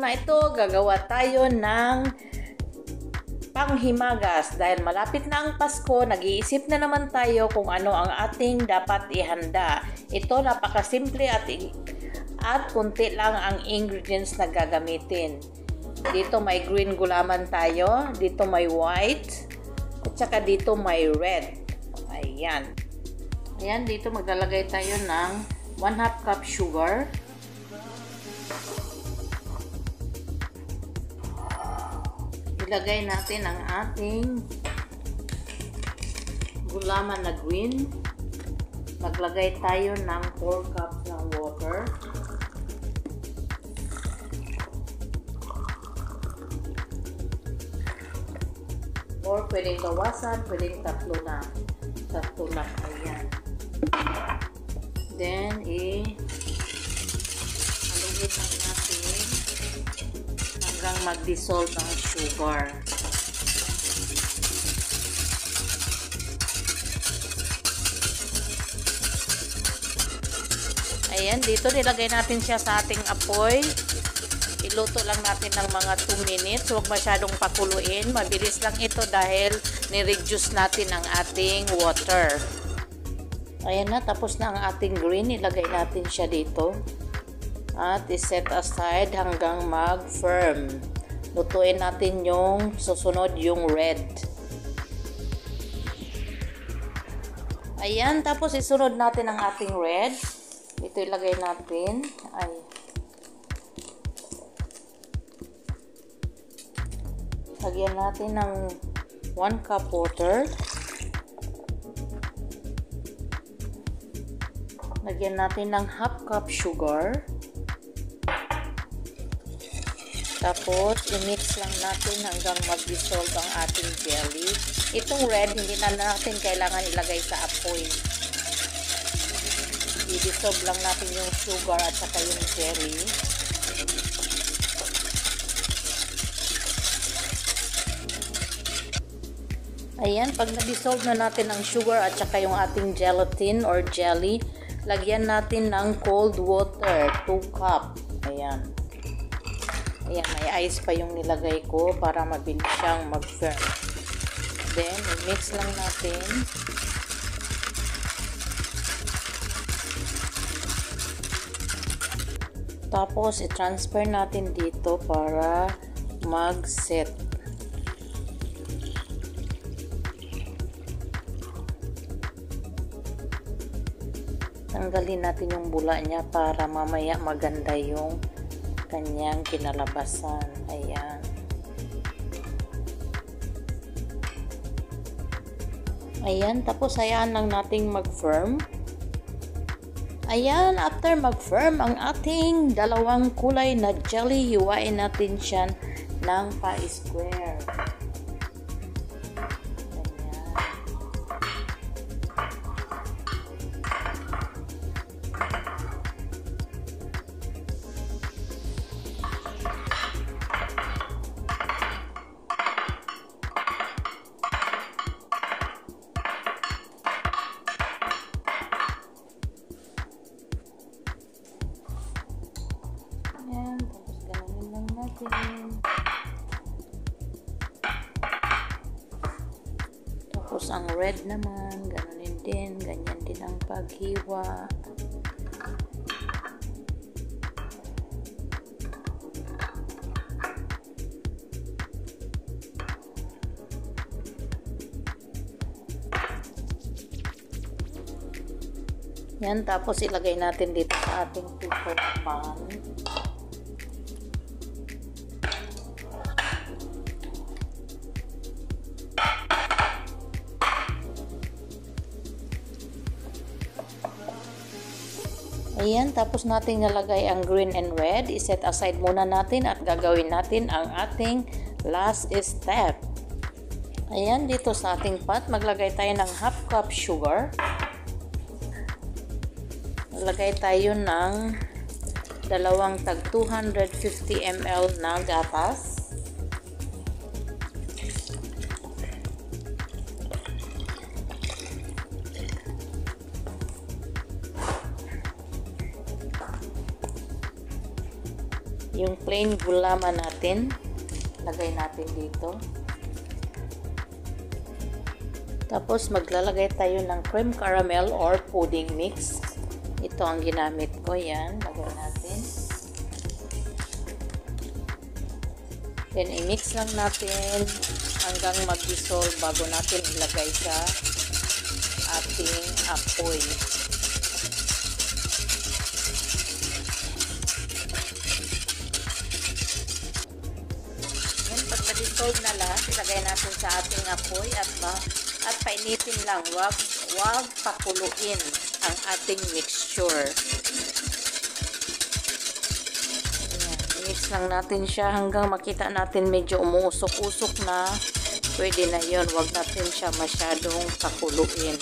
na ito, gagawa tayo ng panghimagas. Dahil malapit na ang Pasko, nag-iisip na naman tayo kung ano ang ating dapat ihanda. Ito napakasimple at kunti lang ang ingredients na gagamitin. Dito may green gulaman tayo, dito may white, at saka dito may red. Ayan. Ayan, dito maglalagay tayo ng 1/2 cup sugar. Ilagay natin ang ating gulaman na green. Maglagay tayo ng 4 cups ng water. Or pwedeng bawasan, pwedeng tatlo na. Ayan. Then, haluin lang natin hanggang mag-dissolve ang sugar. Ayan, dito nilagay natin siya sa ating apoy. Iluto lang natin ng mga 2 minutes. Huwag masyadong pakuluin. Mabilis lang ito dahil ni-reduce natin ang ating water. Ayan na, tapos na ang ating green. Ilagay natin siya dito. At iset aside hanggang mag-firm. Lutuin natin yung susunod, yung red. Ayan, tapos isunod natin ang ating red. Ito ilagay natin. Lagyan natin ng 1 cup water. Lagyan natin ng 1/2 cup sugar. Tapos, i-mix lang natin hanggang mag-dissolve ang ating jelly. Itong red, hindi na natin kailangan ilagay sa apoy. I-dissolve lang natin yung sugar at saka yung jelly. Ayan, pag na-dissolve na natin ang sugar at saka yung ating gelatin or jelly, lagyan natin ng cold water, 2 cup. Ayan. Ayan, may ice pa yung nilagay ko para mabilis siyang mag-firm. Then, mix lang natin. Tapos, i-transfer natin dito para mag-set. Tanggalin natin yung bula niya para mamaya maganda yung kanyang kinalabasan. Ayan. Ayan, tapos hayaan lang nating mag-firm. Ayan, after mag-firm ang ating dalawang kulay na jelly, hiwain natin siya ng pa-square. Ayan, tapos gano'n lang natin. Tapos ang red naman, gano'n din, ganyan din ang paghiwa. Yan, tapos ilagay natin dito sa ating paper pan. Ayan, tapos natin nalagay ang green and red. I-set aside muna natin at gagawin natin ang ating last step. Ayan, dito sa ating pot, maglagay tayo ng 1/2 cup sugar. Maglagay tayo ng dalawang tag 250 ml na gatas. Yung plain gulaman natin, lagay natin dito. Tapos maglalagay tayo ng cream caramel or pudding mix. Ito ang ginamit ko, yan. Lagay natin. Then i-mix lang natin hanggang mag-dissolve bago natin ilagay sa ating apoy. Yan, pag na-dissolve na lahat, ilagay natin sa ating apoy at painitin lang. Wag pakuluin ang ating mixture. Mix lang natin siya hanggang makita natin medyo umuusok-usok na. Pwede na yun. Huwag natin siya masyadong pakuluin.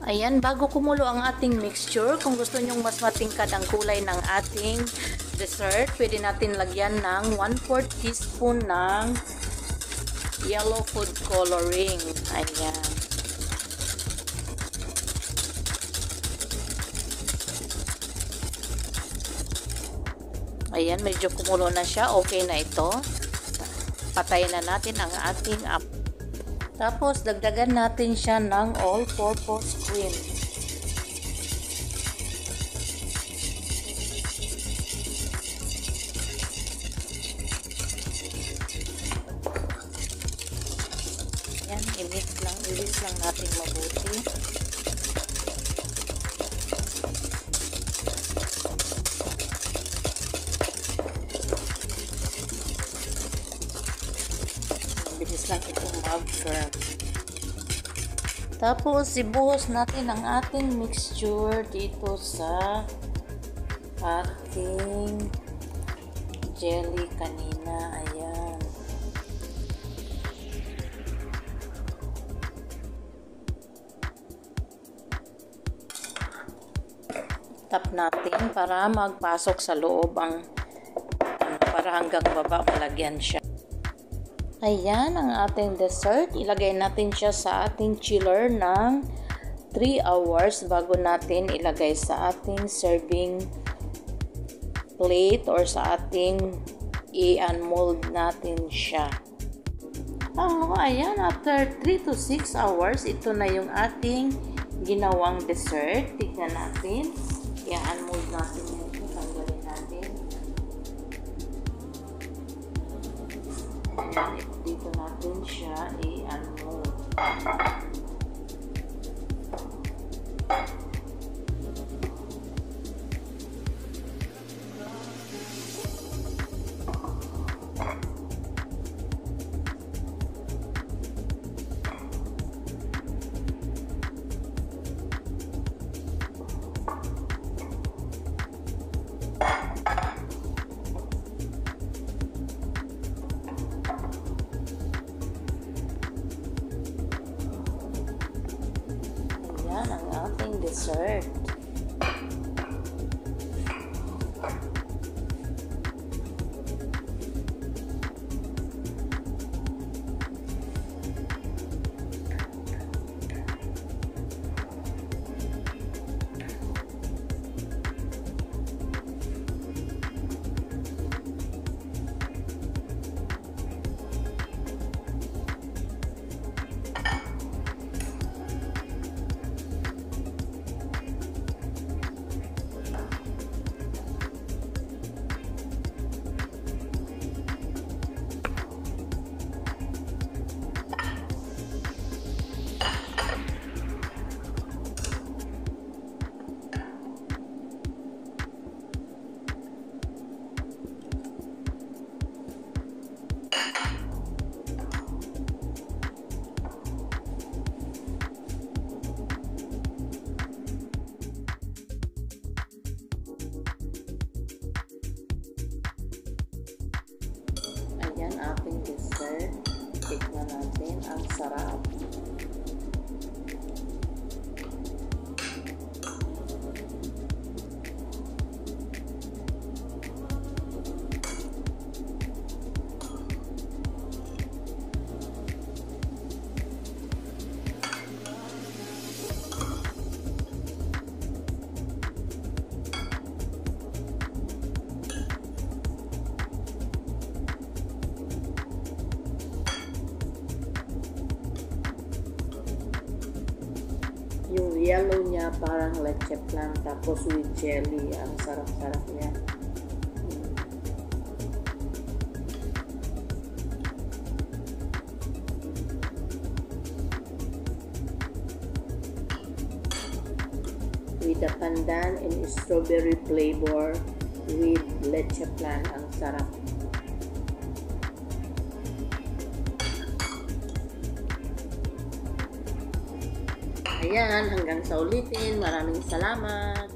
Ayan, bago kumulo ang ating mixture, kung gusto nyong mas matingkad ang kulay ng ating dessert, pwede natin lagyan ng 1/4 teaspoon ng yellow food coloring. Ayan. Ayan, medyo kumulo na siya. Okay na ito. Patayin na natin ang ating apoy. Tapos, dagdagan natin siya ng all-purpose cream. Yan, i-mix lang natin mabuti. Bilis lang itong mag-firm. Tapos, ibuhos natin ang ating mixture dito sa ating jelly kanina. Ayan. Tap natin para magpasok sa loob para hanggang baba malagyan siya. Ayan ang ating dessert. Ilagay natin siya sa ating chiller ng 3 hours bago natin ilagay sa ating serving plate or sa ating i-unmold natin siya. Ayan, after 3 to 6 hours, ito na yung ating ginawang dessert. Tignan natin. I-unmold natin ito. Tanggalin natin. Dito natin siya i-unmold. Ayan ang ating dessert. Ating dessert. Tignan natin. Ang sarap. yellow niya parang leche plan, tapos with jelly. Ang sarap-sarap niya. With the pandan and strawberry flavor with leche plan. Ang sarap. Ayan, hanggang sa ulitin. Maraming salamat.